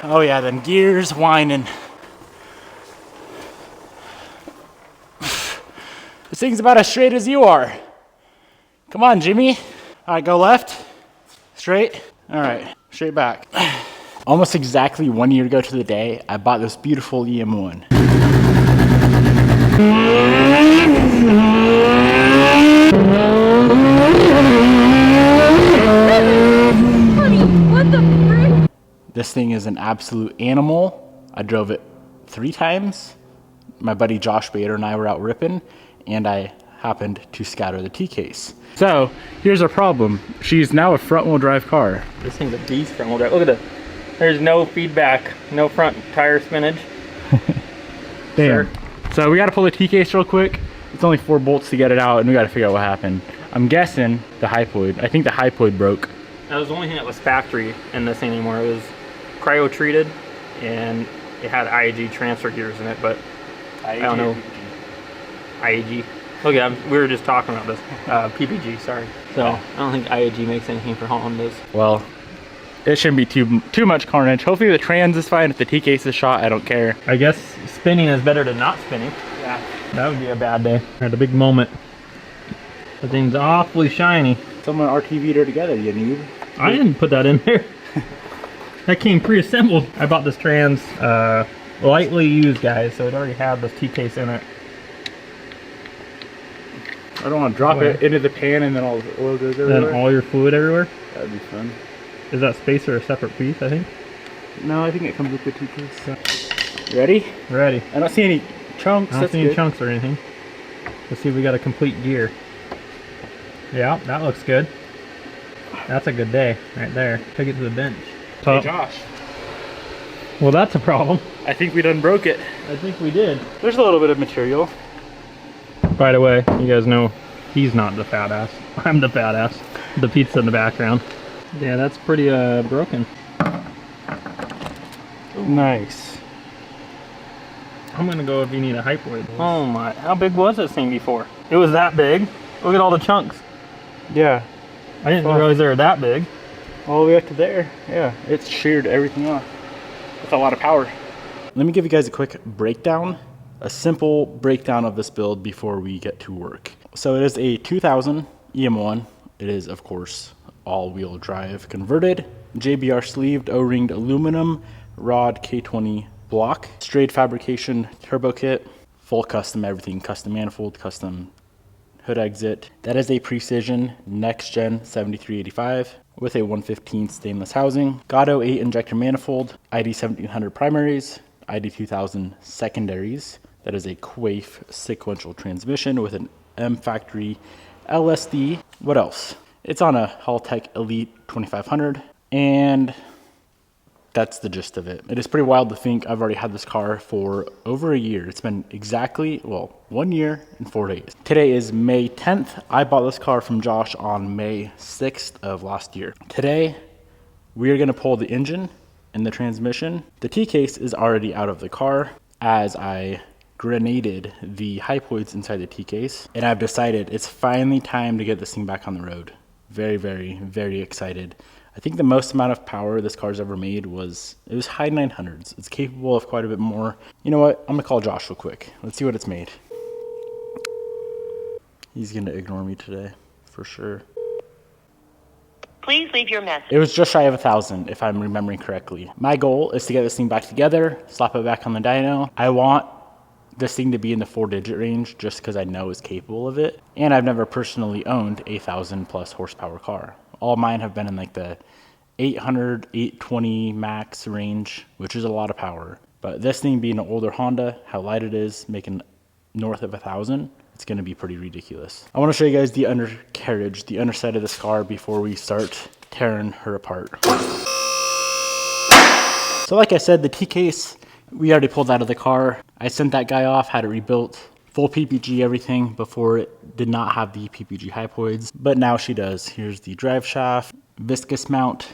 Oh yeah, then gears whining. This thing's about as straight as you are. Come on, Jimmy. All right, go left, straight. All right, straight back. Almost exactly 1 year ago to the day, I bought this beautiful EM1. What the frick? This thing is an absolute animal. I drove it 3 times. My buddy Josh Bader and I were out ripping, and I happened to scatter the T-case. So here's our problem. She's now a front wheel drive car. This thing's a beast front wheel drive. Look at this. There's no feedback, no front tire spinach. Damn. Sure. So we got to pull the T-case real quick. It's only 4 bolts to get it out, and we got to figure out what happened. I'm guessing the hypoid. I think the hypoid broke. That was the only thing that was factory in this anymore. It was cryo treated, and it had IAG transfer gears in it, but I don't know. IAG. Look at we were just talking about this. PPG, sorry. So I don't think IAG makes anything for Hondas. Well, it shouldn't be too much carnage. Hopefully the trans is fine. If the T-case is shot, I don't care. I guess spinning is better than not spinning. Yeah. That would be a bad day. I had a big moment. The thing's awfully shiny. Someone RTV'd her together, you noob. I didn't put that in there. That came pre-assembled. I bought this trans lightly used, guys, so it already had the T-case in it. I don't want to drop it into the pan and then all the oil goes everywhere. Then all your fluid everywhere? That'd be fun. Is that spacer a separate piece, I think? No, I think it comes with the T-case. You ready? Ready. I don't see any chunks. I don't see any chunks or anything. Let's see if we got a complete gear. Yeah, that looks good. That's a good day right there. Take it to the bench. Hey, Josh. Well, that's a problem. I think we done broke it. I think we did. There's a little bit of material. By the way, you guys know he's not the fat ass. I'm the fat ass. The pizza in the background. Yeah, that's pretty broken. Nice. I'm gonna go if you need a hypoid. Oh my, how big was this thing before? It was that big. Look at all the chunks. Yeah. I didn't realize they were that big. All the way up to there. Yeah, it's sheared everything off. That's a lot of power. Let me give you guys a quick breakdown. A simple breakdown of this build before we get to work. So it is a 2000 EM1. It is, of course, all-wheel drive converted, JBR sleeved O-ringed aluminum rod K20 block, straight fabrication turbo kit, full custom everything, custom manifold, custom hood exit. That is a Precision Next Gen 7385 with a 115 stainless housing, Gatto 8 injector manifold, ID 1700 primaries, ID 2000 secondaries. That is a Quaife sequential transmission with an M factory LSD. What else? It's on a Haltech Elite 2500, and that's the gist of it. It is pretty wild to think I've already had this car for over a year. It's been exactly, well, 1 year and 4 days. Today is May 10th. I bought this car from Josh on May 6th of last year. Today, we are gonna pull the engine and the transmission. The T-case is already out of the car as I grenaded the hypoids inside the T-case, and I've decided it's finally time to get this thing back on the road. Very, very, very excited. I think the most amount of power this car's ever made was high 900s. It's capable of quite a bit more. You know what? I'm gonna call Josh real quick. Let's see what it's made. He's gonna ignore me today, for sure. Please leave your message. It was just shy of 1,000, if I'm remembering correctly. My goal is to get this thing back together, slap it back on the dyno. I want this thing to be in the 4-digit range just because I know it's capable of it. And I've never personally owned a 1,000+ horsepower car. All mine have been in like the 800, 820 max range, which is a lot of power. But this thing being an older Honda, how light it is, making north of 1,000, it's going to be pretty ridiculous. I want to show you guys the undercarriage, the underside of this car before we start tearing her apart. So like I said, the T-case, we already pulled out of the car. I sent that guy off, had it rebuilt, full PPG everything. Before it did not have the PPG hypoids, but now she does. Here's the drive shaft, viscous mount,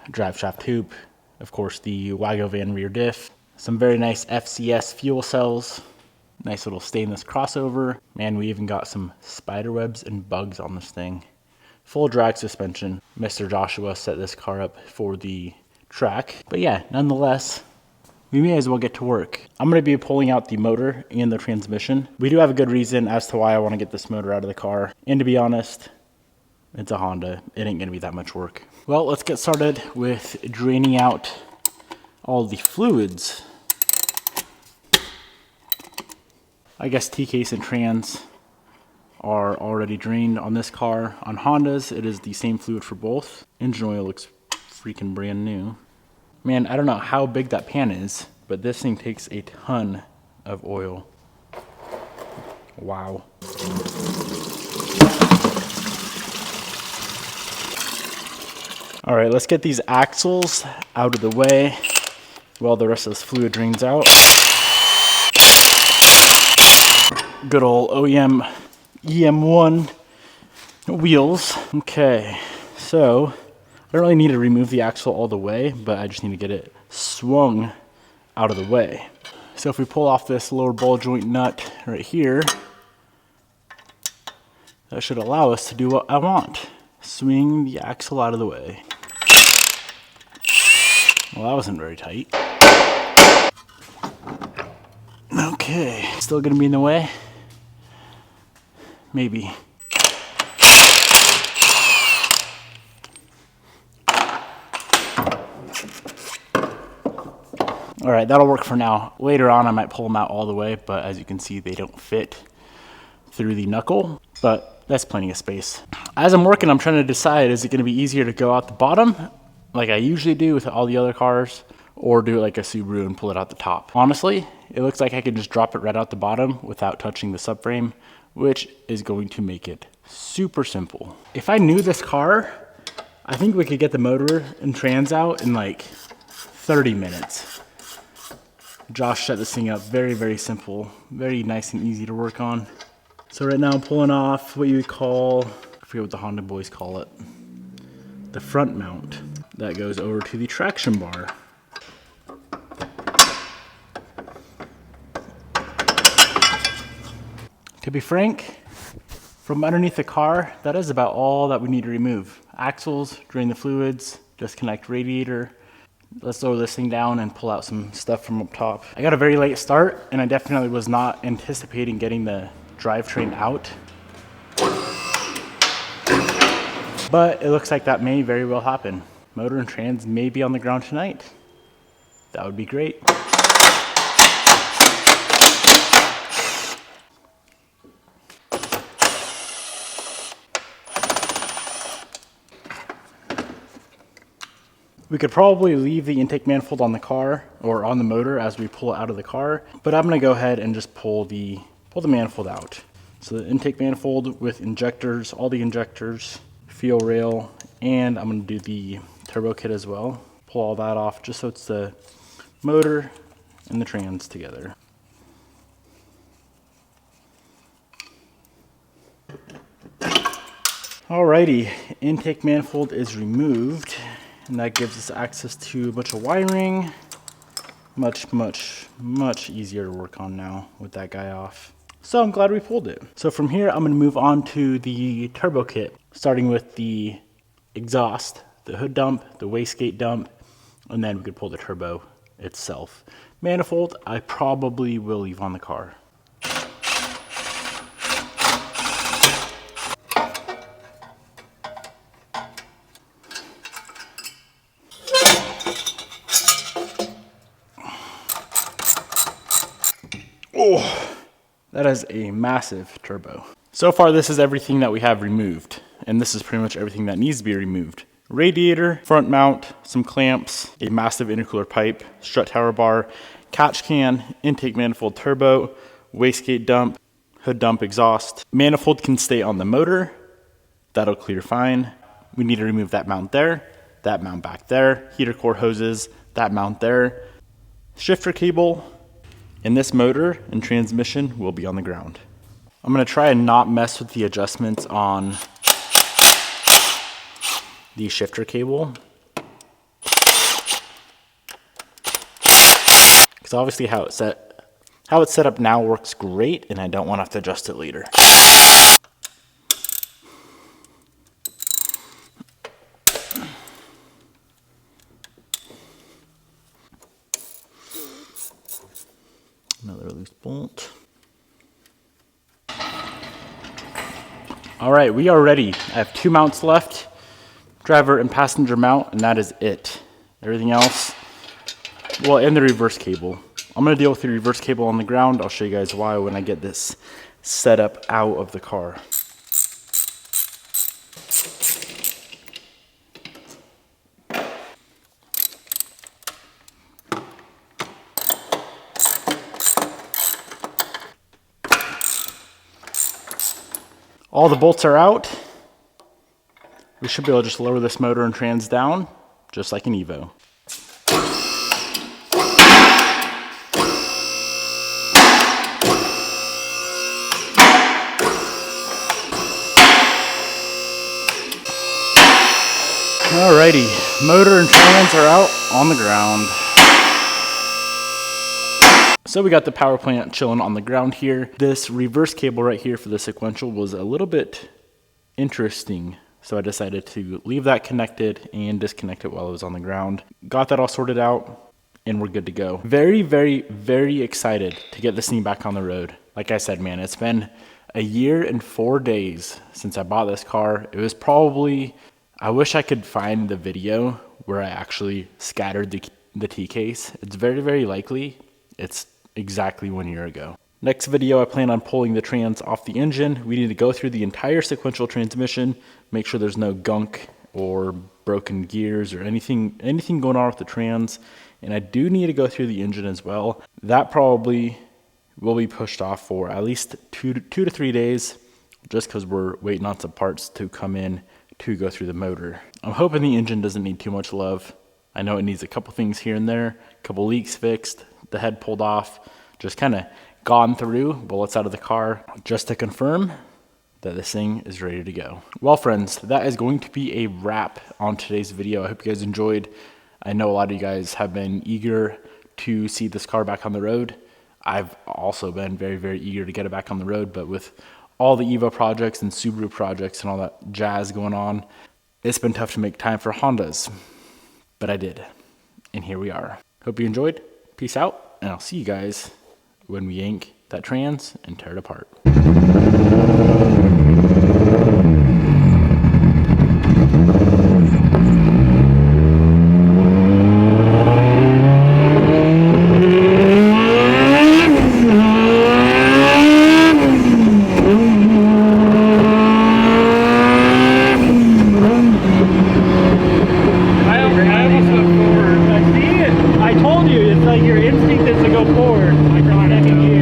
drive shaft tube, of course the Wagovan rear diff, some very nice FCS fuel cells, nice little stainless crossover. Man, we even got some spider webs and bugs on this thing. Full drag suspension. Mr. Joshua set this car up for the track. But yeah, nonetheless, we may as well get to work. I'm going to be pulling out the motor and the transmission. We do have a good reason as to why I want to get this motor out of the car. And to be honest, it's a Honda. It ain't going to be that much work. Well, let's get started with draining out all the fluids. I guess T-case and trans are already drained on this car. On Hondas, it is the same fluid for both. Engine oil looks freaking brand new. Man, I don't know how big that pan is, but this thing takes a ton of oil. Wow. All right, let's get these axles out of the way while the rest of this fluid drains out. Good old OEM EM1 wheels. Okay, so I don't really need to remove the axle all the way, but I just need to get it swung out of the way. So if we pull off this lower ball joint nut right here, that should allow us to do what I want. Swing the axle out of the way. Well, that wasn't very tight. Okay, still gonna be in the way? Maybe. All right, that'll work for now. Later on, I might pull them out all the way, but as you can see, they don't fit through the knuckle, but that's plenty of space. As I'm working, I'm trying to decide, is it gonna be easier to go out the bottom, like I usually do with all the other cars, or do it like a Subaru and pull it out the top? Honestly, it looks like I can just drop it right out the bottom without touching the subframe, which is going to make it super simple. If I knew this car, I think we could get the motor and trans out in like 30 minutes. Josh set this thing up very, very simple, very nice and easy to work on. So right now I'm pulling off what you would call, I forget what the Honda boys call it, the front mount that goes over to the traction bar. To be frank, from underneath the car, that is about all that we need to remove. Axles, drain the fluids, disconnect radiator. Let's lower this thing down and pull out some stuff from up top. I got a very late start, and I definitely was not anticipating getting the drivetrain out. But it looks like that may very well happen. Motor and trans may be on the ground tonight. That would be great. We could probably leave the intake manifold on the car or on the motor as we pull it out of the car, but I'm gonna go ahead and just pull the manifold out. So the intake manifold with injectors, all the injectors, fuel rail, and I'm gonna do the turbo kit as well. Pull all that off just so it's the motor and the trans together. Alrighty, intake manifold is removed. And that gives us access to a bunch of wiring. Much, much, much easier to work on now with that guy off. So I'm glad we pulled it. So from here, I'm gonna move on to the turbo kit, starting with the exhaust, the hood dump, the wastegate dump, and then we could pull the turbo itself. Manifold, I probably will leave on the car. Oh, that is a massive turbo. So far, this is everything that we have removed, and this is pretty much everything that needs to be removed. Radiator, front mount, some clamps, a massive intercooler pipe, strut tower bar, catch can, intake manifold turbo, wastegate dump, hood dump exhaust. Manifold can stay on the motor. That'll clear fine. We need to remove that mount there, that mount back there, heater core hoses, that mount there. Shifter cable, and this motor and transmission will be on the ground. I'm gonna try and not mess with the adjustments on the shifter cable, because obviously how it's set up now works great, and I don't want to have to adjust it later. All right, we are ready. I have 2 mounts left, driver and passenger mount, and that is it. Everything else, well, and the reverse cable. I'm gonna deal with the reverse cable on the ground. I'll show you guys why when I get this set up out of the car. All the bolts are out. We should be able to just lower this motor and trans down, just like an Evo. Alrighty, motor and trans are out on the ground. So we got the power plant chilling on the ground here. This reverse cable right here for the sequential was a little bit interesting. So I decided to leave that connected and disconnect it while it was on the ground. Got that all sorted out and we're good to go. Very, very, very excited to get this thing back on the road. Like I said, man, it's been a year and 4 days since I bought this car. It was probably, I wish I could find the video where I actually scattered the T-case. It's very, very likely it's exactly 1 year ago. Next video, I plan on pulling the trans off the engine. We need to go through the entire sequential transmission, make sure there's no gunk or broken gears or anything going on with the trans. And I do need to go through the engine as well. That probably will be pushed off for at least two to 3 days, just because we're waiting on some parts to come in to go through the motor. I'm hoping the engine doesn't need too much love. I know it needs a couple things here and there, a couple leaks fixed, the head pulled off, just kind of gone through, bullets out of the car, just to confirm that this thing is ready to go. Well, friends, that is going to be a wrap on today's video. I hope you guys enjoyed. I know a lot of you guys have been eager to see this car back on the road. I've also been very, very eager to get it back on the road, but with all the Evo projects and Subaru projects and all that jazz going on, it's been tough to make time for Hondas, but I did, and here we are. Hope you enjoyed. Peace out, and I'll see you guys when we yank that trans and tear it apart. I told you, it's like your instinct is to go forward. Like second gear.